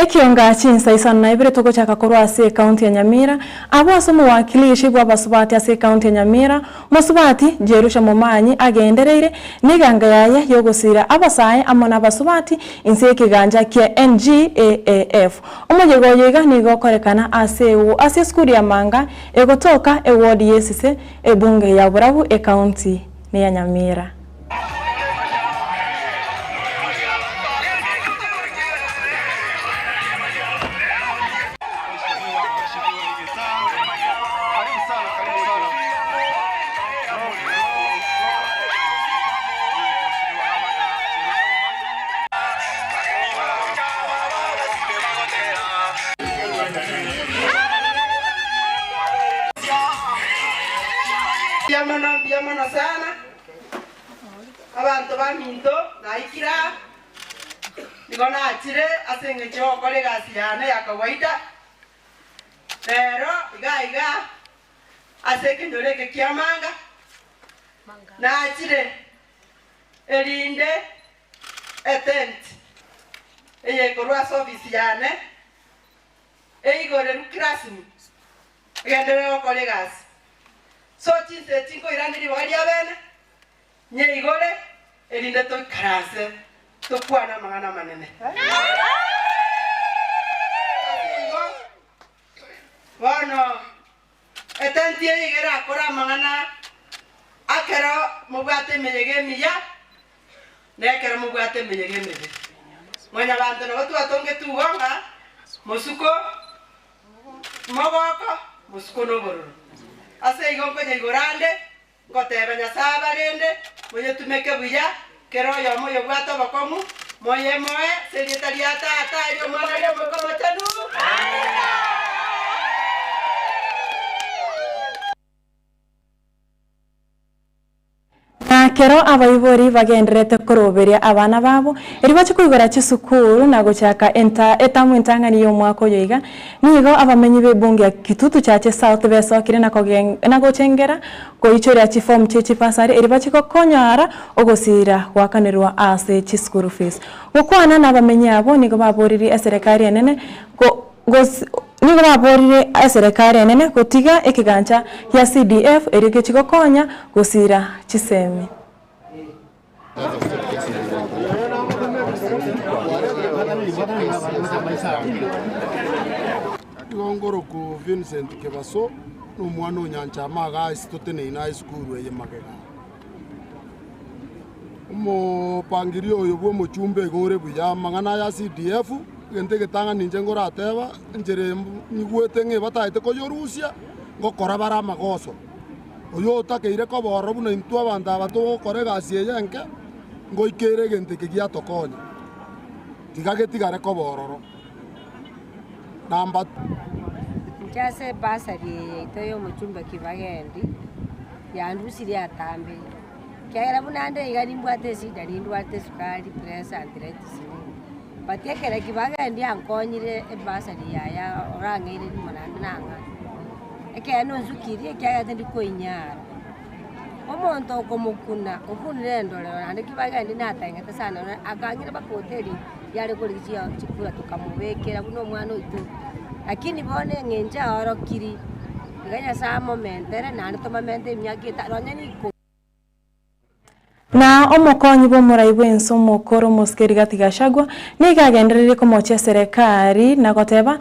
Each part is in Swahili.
Ekionga chinsa isa na ibire toko chaka korwa ase county ya Nyamira abo asomo wakilishi bwa basubati ase county ya Nyamira musubati Jerusha Momanyi agendereire niganga yaye yogosira abasaye amona basubati inse kiganja kya NGAAF omojegoyega nigo korekana ase skuli ya Manga egotoka ward yesise ebunge ya Burabu county ni ya Nyamira. Biamana sana abantu baminto naikira nigona atire asenge cho kole gasiane ya kawaida pero iga aseke ndoreke kiamanga na atire elinde etent eye korwa service yane eigore rukrasmi gendere kole gasi so chinse chingo irandiri wali abene nye igore elinde to karase to kwana mangana manene Bueno, etantie igera akora mangana akero mubwate meyege miya nekero mubwate meyege mebe mwanya bantu no batu atonge tugonga musuko mogoko musuko no bororo ase igonko nyigorande ngoteba nyasaba rende moye tumeke buya kero yo moyo bwato bakomu moye serietariata atayo mwana yo mukoma tanu Kero abayibori bagenderete koroberia abana babo eribache kwigora chisukuru na gochaka etamu intangani yo mwako yoiga nigo abamenyi bebunge kitutu chache South besokire na gochengera goichoria chifom chechi pasari eribache kokonyara ogosira wakanirwa ase chisukuru fees gokwana na abamenyi abo nigo baboriri serikali enene nigo baborire serikali enene gotiga ekigancha ya CDF erige chikokonya gosira chisemi Ngongoro ku Vincent Kebaso n'umwana unyancha maga isitotene ina school ye magega umupangirio oyo bwo muchumbe gore buya mangana ya CDF gente getanga ninje ngora ateba njere nyigwete nge bataite ko yorusia ngokora bara magoso oyo takeire ko boro buno intu abantu abato kore gasie yanke ngoikere gente kigia tokonya tigagetigare ko bororo namba Jase basari itoyo muchumba kibagendi yandusiri atambe kera bunande igari mbwate sida rindwate sukari pressure arthritis batekera kibagendi ankonyire basari yaya orangire munande nanga ekeno nzukiri ekyaga ndi koinyara omonto komukuna okunire ndole ande kibagendi natangata sana akangire bakoteri yale kuri chikura tukamubekera buno mwana oito lakini bone ngenja orokiri iganya sa momentere nane to momente imyagita ronyani na omokonyi bo muraibu enso mokoro moskeri gatigashagwa nigagenderere ko moche serikali na goteba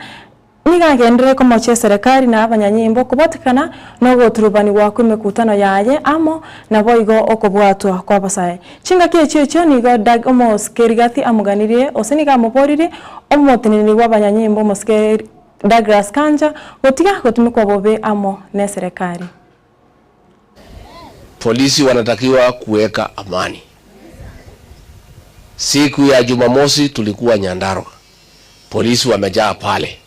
nigagenderere ko moche serikali na abanyanyimbo kubatikana no goturubani wako imekutano yaye amo na boigo okobwatwa kwa basaye chinga kiyecho nigo dag moskeri gati amuganiriye oseniga moporire omoteneni w'abanyanyimbo moskeri Douglas Kanja gotiga gotumikwa bobe amo ne serikali. Polisi wanatakiwa kuweka amani. Siku ya Jumamosi tulikuwa Nyandarua. Polisi wamejaa pale.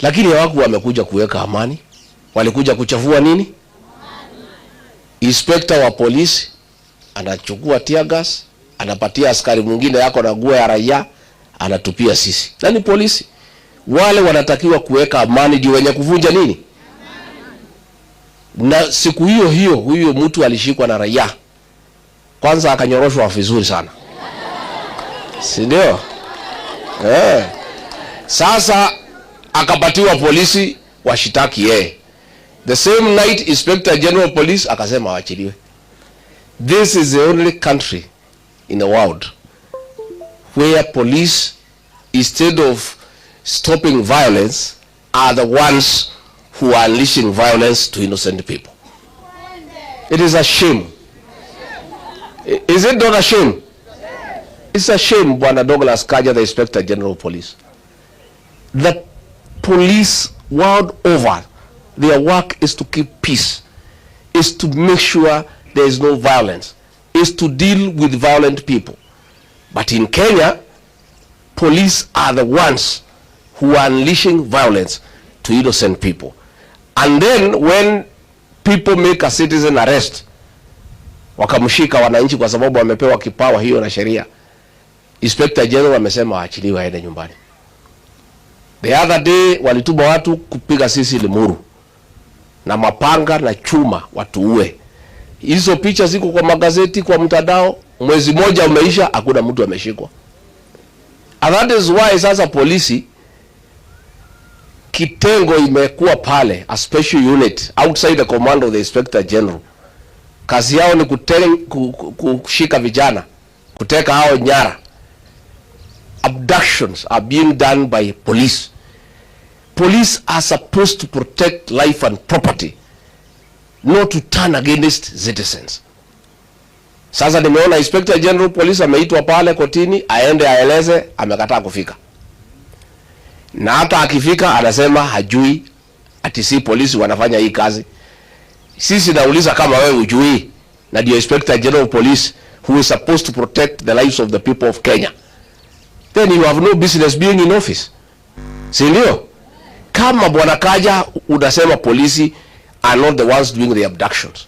Lakini hawaku wamekuja kuweka amani. Walikuja kuchafua nini? Inspector wa polisi anachukua tear gas, anapatia askari mwingine yako na nguo ya raia, anatupia sisi. Nani polisi? Wale wanatakiwa kuweka amani ndio wenye kuvunja nini? Na siku hiyo huyo mtu alishikwa na raia. Kwanza akanyoroshwa vizuri sana. Si ndio? Sasa akapatiwa polisi washitaki yeye. The same night Inspector General Police akasema waachiliwe. This is the only country in the world where police, instead of stopping violence, are the ones who are unleashing violence to innocent people. It is a shame. Is it not a shame? It's a shame, Bwana Douglas Kanja, the Inspector General of Police. The police world over, their work is to keep peace, is to make sure there is no violence, is to deal with violent people. But in Kenya, police are the ones who are unleashing violence to innocent people. And then when people make a citizen arrest, wakamshika wananchi kwa sababu wamepewa kipawa hiyo na sheria, Inspector General amesema waachiliwe aende nyumbani. The other day walituma watu kupiga sisi Limuru na mapanga na chuma watuue. Hizo picha ziko kwa magazeti, kwa mtandao. Mwezi moja umeisha, hakuna mtu ameshikwa. And that is why sasa polisi kitengo imekuwa pale, a special unit outside the command of the Inspector General. Kazi yao ni kushika vijana, kuteka hao nyara. Abductions are being done by police. Police are supposed to protect life and property, not to turn against citizens. Sasa nimeona Inspector General Police ameitwa pale kotini aende aeleze, amekataa kufika. Na hata akifika anasema hajui, ati si polisi wanafanya hii kazi. Sisi nauliza kama wewe hujui, na ndio Inspector General Police who is supposed to protect the lives of the people of Kenya, then you have no business being in office. Si ndio? Kama Bwana Kanja unasema polisi are not the ones doing the abductions,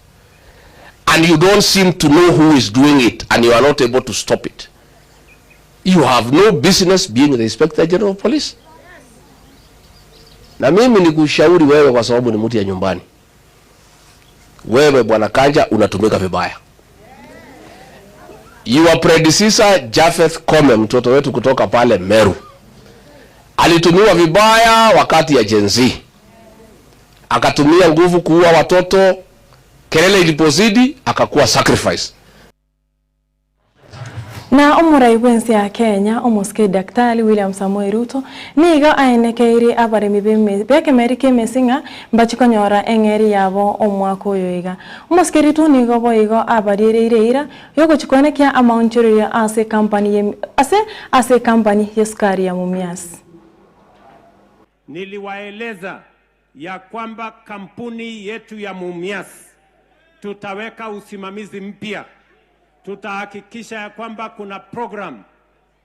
and you don't seem to know who is doing it, and you are not able to stop it, you have no business being the Inspector General of Police. Na mimi nikushauri wewe, kwa sababu ni mtu ya nyumbani, wewe Bwana Kanja unatumika vibaya. Your predecessor Japheth Kome, mtoto wetu kutoka pale Meru, alitumiwa vibaya wakati ya Gen Z. Akatumia nguvu kuua watoto, kelele ilipozidi akakuwa sacrifice. Na umurai wensi ya Kenya omuske Daktari William Samoei Ruto niga ainekeiri abaremi beke merike mesinga mbachikonyora engeri yabo omwako yoiga omuske Ruto niga boigo abarire yoko chikonekia amaunchurira ase company yeskari ya Mumias. Niliwaeleza ya kwamba kampuni yetu ya Mumias tutaweka usimamizi mpya. Tutahakikisha ya kwamba kuna program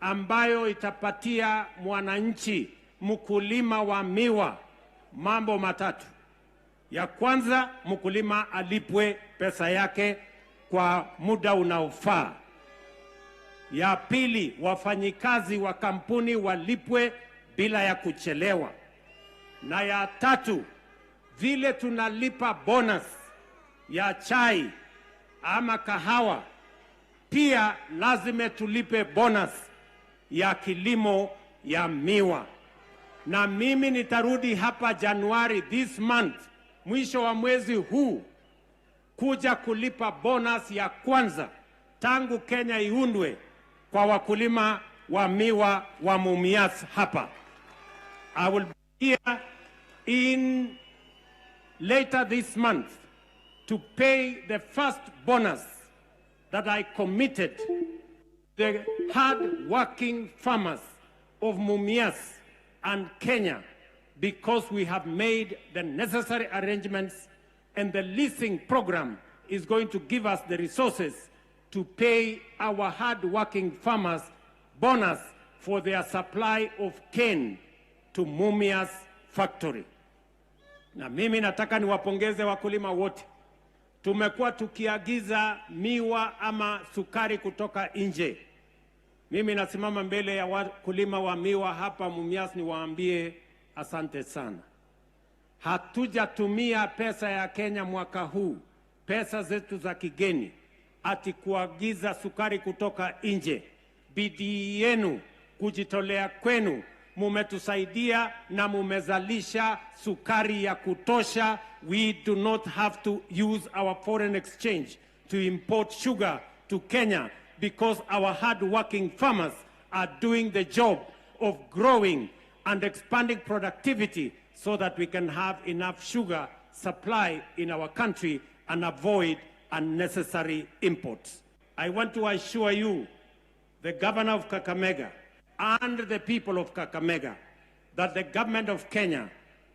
ambayo itapatia mwananchi mkulima wa miwa mambo matatu. Ya kwanza, mkulima alipwe pesa yake kwa muda unaofaa. Ya pili, wafanyikazi wa kampuni walipwe bila ya kuchelewa. Na ya tatu, vile tunalipa bonus ya chai ama kahawa, pia lazima tulipe bonus ya kilimo ya miwa. Na mimi nitarudi hapa Januari this month, mwisho wa mwezi huu, kuja kulipa bonus ya kwanza tangu Kenya iundwe kwa wakulima wa miwa wa Mumias hapa. I will be here in later this month to pay the first bonus that I committed the hard-working farmers of Mumias and Kenya, because we have made the necessary arrangements, and the leasing program is going to give us the resources to pay our hard-working farmers bonus for their supply of cane to Mumias factory. Na mimi nataka niwapongeze wakulima wote. Tumekuwa tukiagiza miwa ama sukari kutoka nje. Mimi nasimama mbele ya wakulima wa miwa hapa Mumias niwaambie asante sana. Hatujatumia pesa ya Kenya mwaka huu, pesa zetu za kigeni, ati kuagiza sukari kutoka nje. Bidii yenu, kujitolea kwenu mumetusaidia na mumezalisha sukari ya kutosha. We do not have to use our foreign exchange to import sugar to Kenya because our hard-working farmers are doing the job of growing and expanding productivity so that we can have enough sugar supply in our country and avoid unnecessary imports. I want to assure you, the governor of Kakamega and the people of Kakamega, that the government of Kenya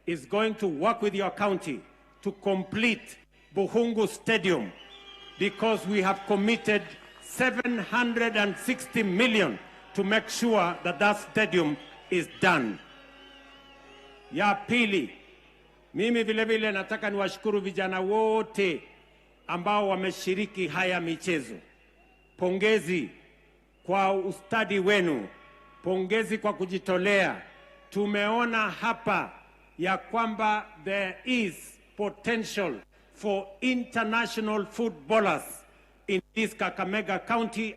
is going to work with your county to complete Buhungu Stadium, because we have committed 760 million to make sure that that stadium is done. Ya pili, mimi vile vile nataka niwashukuru vijana wote ambao wameshiriki haya michezo. Pongezi kwa ustadi wenu, pongezi kwa kujitolea. Tumeona hapa ya kwamba there is potential for international footballers in this Kakamega County.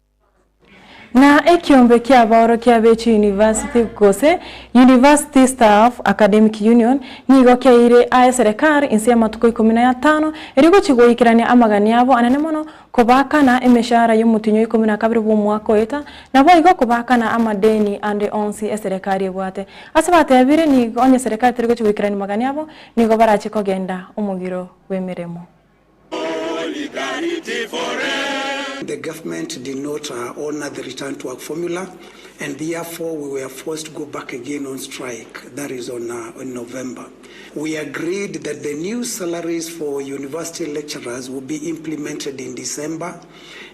Na ekiombe kia baoro kia Bechi University kose University Staff Academic Union nigo kia ire ae serikali insi ya matuko 15 eriko chigoikirania amagani yabo ananemono kubakana emeshara y'umutinyo 12 bw'umwaka eta nabo igo kubakana amadeni ande onsi ya serikali ebwate asabate yabire nigo onye serikali teriko chigoikirania magani yabo nigo barachi kogenda umugiro wemeremo. The government did not honor the return to work formula, and therefore we were forced to go back again on strike. That is on November. We agreed that the new salaries for university lecturers would be implemented in December,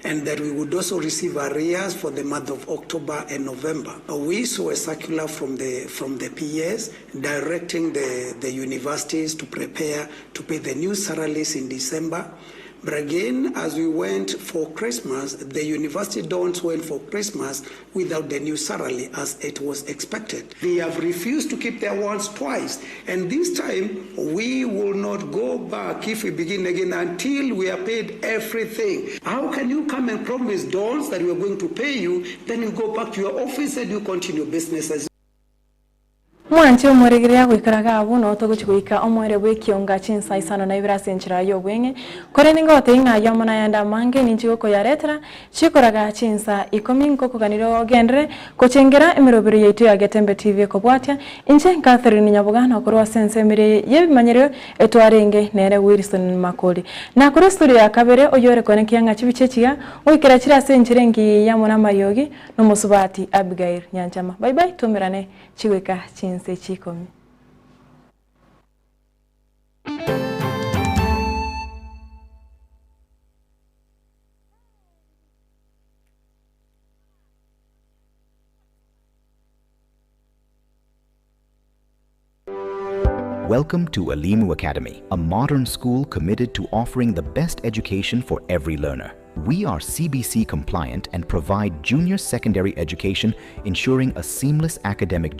and that we would also receive arrears for the month of October and November. We saw a circular from the PS directing the universities to prepare to pay the new salaries in December. But again, as we went for Christmas, the university don't went for Christmas without the new salary as it was expected. They have refused to keep their words twice. And this time, we will not go back if we begin again until we are paid everything. How can you come and promise dons that we are going to pay you, then you go back to your office and you continue business as Mwanche umuregerea gwikaraga abuno toguchikuika omwere bwekionga chinsa isano na ibirase nchira yo bwenge kore ningote inga yomona yanda mange ninchiko yaretera chikoraga chinsa ikominko kuganiro gendre kochengera emirobiro yetu ya Getembe TV kobwatia inche Catherine Nyabugana korwa sense mire yebimanyero etwarenge nere Wilson Makoli na kuri studio ya kabere oyore kone kyanga chibichechiga oyikira chirase nchirengi yamona mayogi no musubati Abigail Nyanchama. Bye bye, tumirane chiweka chinsa Chikomi. Welcome to Elimu Academy, a modern school committed to offering the best education for every learner. We are CBC compliant and provide junior secondary education, ensuring a seamless academic